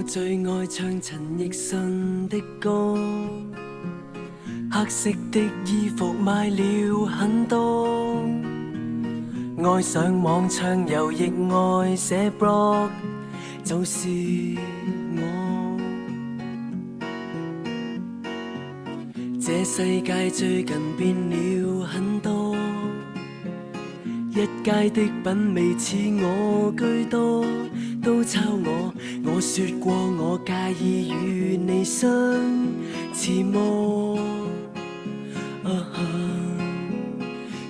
我最愛唱陳奕迅的歌，黑色的衣服買了很多，愛上網唱又亦愛寫 blog， 就是我。這世界最近變了很多，一街的品味似我居多，都抄我。我說過我介意與你相似麼？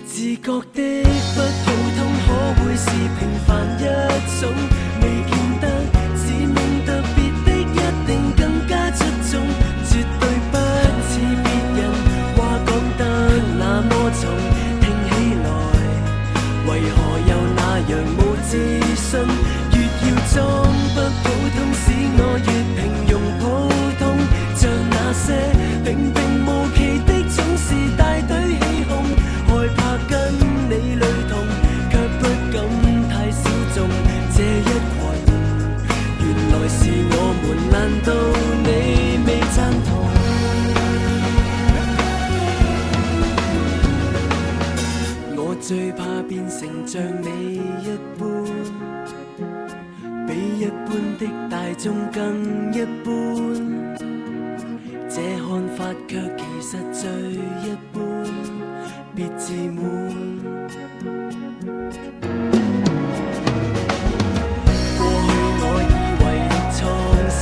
自覺的不普通，可會是平凡一種？未見得自命特別的一定更加出眾，絕對不似別人話講得那麼重，聽起來為何又那樣無自信？越要裝不普通，使我越平庸普通，像那些平平無奇的總是帶隊起哄，害怕跟你類同，卻不敢太小眾。這一群原來是我們，難道你未贊同？我最怕變成像你一般，比一般的大眾更一般，這看法卻其實最一般，別自滿。過去我以為創新